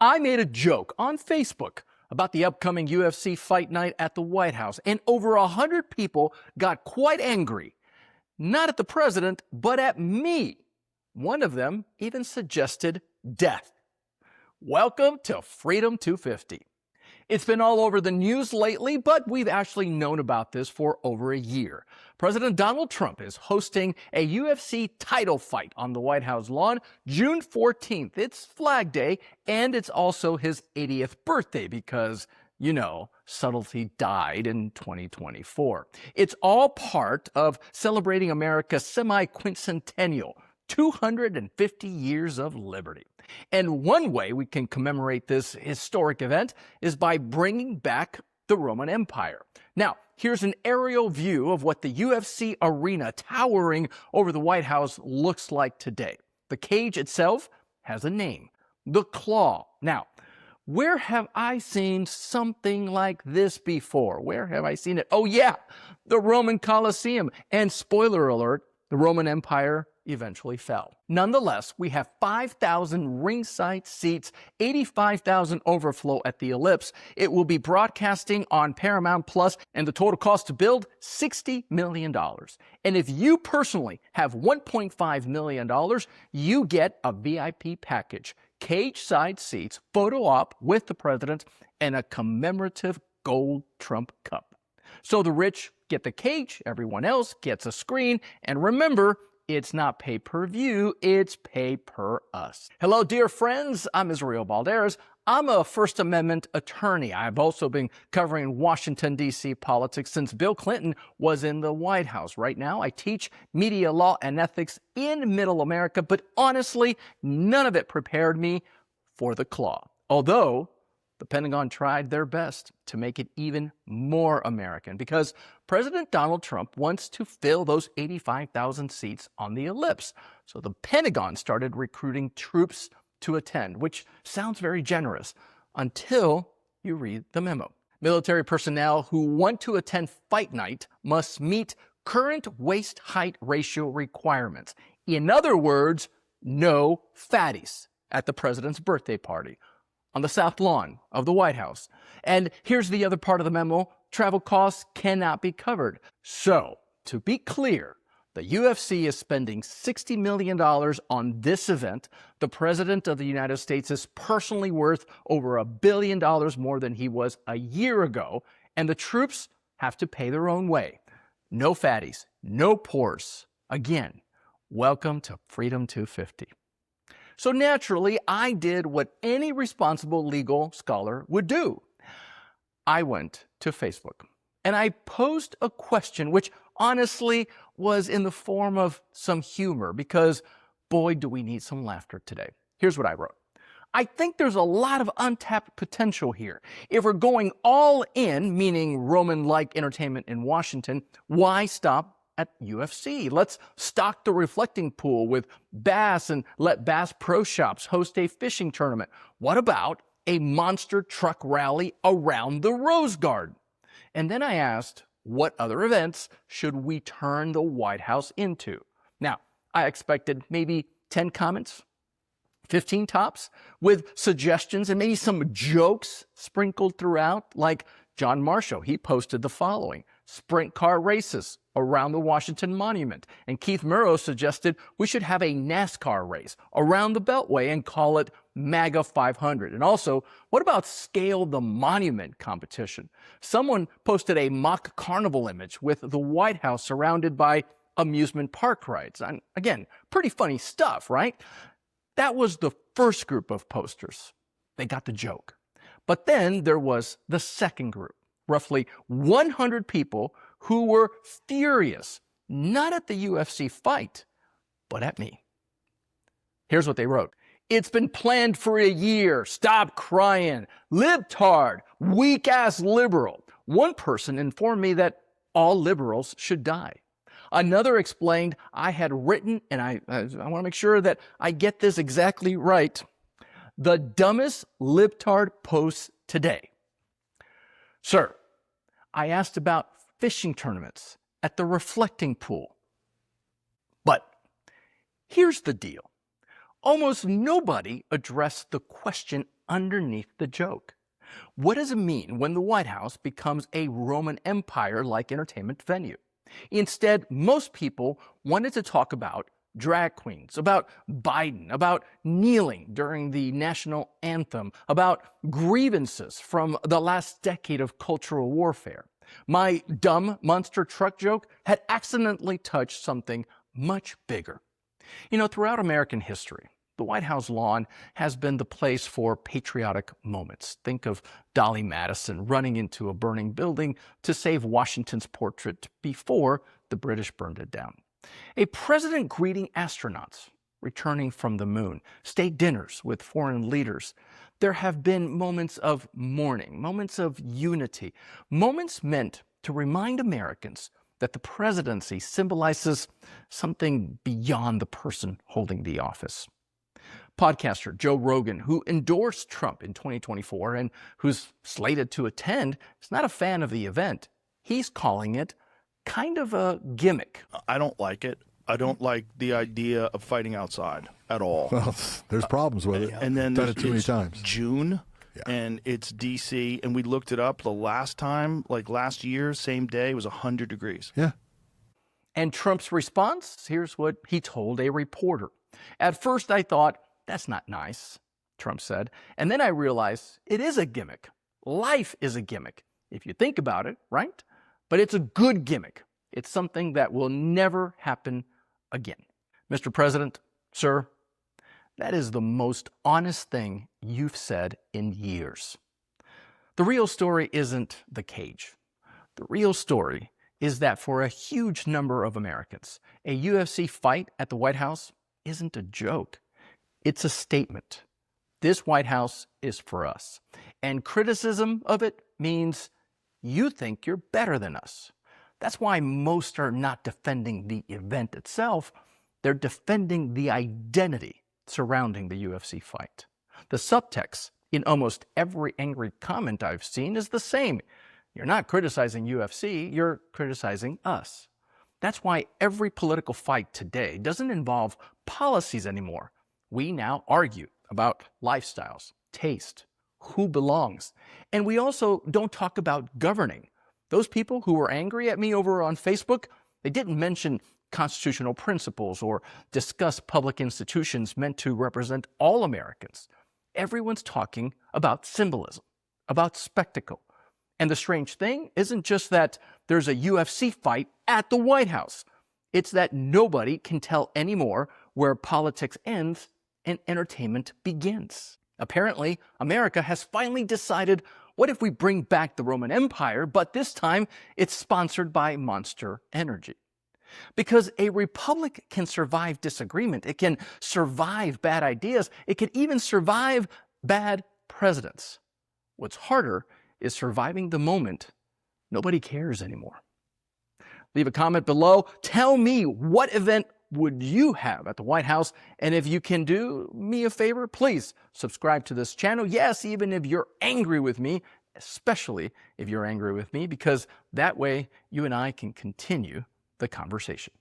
I made a joke on Facebook about the upcoming UFC fight night at the White House, and over 100 people got quite angry. Not at the president, but at me. One of them even suggested death. Welcome to Freedom 250. It's been all over the news lately, but we've actually known about this for over a year. President Donald Trump is hosting a UFC title fight on the White House lawn June 14th. It's Flag Day, and it's also his 80th birthday because, you know, subtlety died in 2024. It's all part of celebrating America's semi-quincentennial 250 years of liberty. And one way we can commemorate this historic event is by bringing back the Roman Empire. Now, here's an aerial view of what the UFC arena towering over the White House looks like today. The cage itself has a name, the Claw. Now, where have I seen something like this before? Where have I seen it? Oh yeah, the Roman Colosseum. And spoiler alert, the Roman Empire eventually fell. Nonetheless, we have 5,000 ringside seats, 85,000 overflow at the Ellipse. It will be broadcasting on Paramount Plus, and the total cost to build, $60 million. And if you personally have $1.5 million, you get a VIP package, cage side seats, photo op with the president, and a commemorative gold Trump cup. So the rich get the cage, everyone else gets a screen, and remember, it's not pay-per-view, it's pay-per-us. Hello, dear friends. I'm Israel Balderas. I'm a First Amendment attorney. I've also been covering Washington, D.C. politics since Bill Clinton was in the White House. Right now, I teach media law and ethics in Middle America, but honestly, none of it prepared me for the Claw. Although the Pentagon tried their best to make it even more American because President Donald Trump wants to fill those 85,000 seats on the Ellipse. So the Pentagon started recruiting troops to attend, which sounds very generous until you read the memo. Military personnel who want to attend fight night must meet current waist height ratio requirements. In other words, no fatties at the president's birthday party on the South Lawn of the White House. And here's the other part of the memo. Travel costs cannot be covered. So, to be clear, the UFC is spending $60 million on this event. The President of the United States is personally worth over $1 billion more than he was a year ago, and the troops have to pay their own way. No fatties, no pores. Again, welcome to Freedom 250. So naturally, I did what any responsible legal scholar would do. I went to Facebook and I posed a question which honestly was in the form of some humor because boy, do we need some laughter today. Here's what I wrote. I think there's a lot of untapped potential here. If we're going all in, meaning Roman-like entertainment in Washington, why stop at UFC? Let's stock the reflecting pool with bass and let Bass Pro Shops host a fishing tournament. What about a monster truck rally around the Rose Garden? And then I asked, what other events should we turn the White House into? Now, I expected maybe 10 comments, 15 tops, with suggestions and maybe some jokes sprinkled throughout, like John Marshall. He posted the following: sprint car races around the Washington Monument. And Keith Murrow suggested we should have a NASCAR race around the Beltway and call it MAGA 500. And also, what about Scale the Monument competition? Someone posted a mock carnival image with the White House surrounded by amusement park rides. And again, pretty funny stuff, right? That was the first group of posters. They got the joke. But then there was the second group, roughly 100 people who were furious, not at the UFC fight, but at me. Here's what they wrote. It's been planned for a year. Stop crying. Libtard. Weak-ass liberal. One person informed me that all liberals should die. Another explained I had written, and I want to make sure that I get this exactly right, the dumbest libtard posts today. Sir, I asked about fishing tournaments at the reflecting pool. But here's the deal. Almost nobody addressed the question underneath the joke. What does it mean when the White House becomes a Roman Empire-like entertainment venue? Instead, most people wanted to talk about drag queens, about Biden, about kneeling during the national anthem, about grievances from the last decade of cultural warfare. My dumb monster truck joke had accidentally touched something much bigger. You know, throughout American history, the White House lawn has been the place for patriotic moments. Think of Dolly Madison running into a burning building to save Washington's portrait before the British burned it down. A president greeting astronauts returning from the moon, state dinners with foreign leaders. There have been moments of mourning, moments of unity, moments meant to remind Americans that the presidency symbolizes something beyond the person holding the office. Podcaster Joe Rogan, who endorsed Trump in 2024 and who's slated to attend, is not a fan of the event. He's calling it kind of a gimmick. I don't like it. I don't like the idea of fighting outside at all. Well, there's problems with it. And then done it too many it's times. June, and it's D.C., and we looked it up the last time, like last year, same day, it was 100 degrees. Yeah. And Trump's response, here's what he told a reporter. At first I thought, that's not nice, Trump said. And then I realized it is a gimmick. Life is a gimmick, if you think about it, right? But it's a good gimmick. It's something that will never happen again. Mr. President, sir, that is the most honest thing you've said in years. The real story isn't the cage. The real story is that for a huge number of Americans, a UFC fight at the White House isn't a joke. It's a statement. This White House is for us. And criticism of it means you think you're better than us. That's why most are not defending the event itself. They're defending the identity surrounding the UFC fight. The subtext in almost every angry comment I've seen is the same. You're not criticizing UFC, you're criticizing us. That's why every political fight today doesn't involve policies anymore. We now argue about lifestyles, taste, who belongs. And we also don't talk about governing. Those people who were angry at me over on Facebook, they didn't mention constitutional principles or discuss public institutions meant to represent all Americans. Everyone's talking about symbolism, about spectacle. And the strange thing isn't just that there's a UFC fight at the White House. It's that nobody can tell anymore where politics ends and entertainment begins. Apparently, America has finally decided, what if we bring back the Roman Empire, but this time it's sponsored by Monster Energy? Because a republic can survive disagreement, it can survive bad ideas, it can even survive bad presidents. What's harder is surviving the moment nobody cares anymore. Leave a comment below. Tell me, what event would you have at the White House? And if you can do me a favor, please subscribe to this channel. Yes, even if you're angry with me, especially if you're angry with me, because that way you and I can continue the conversation.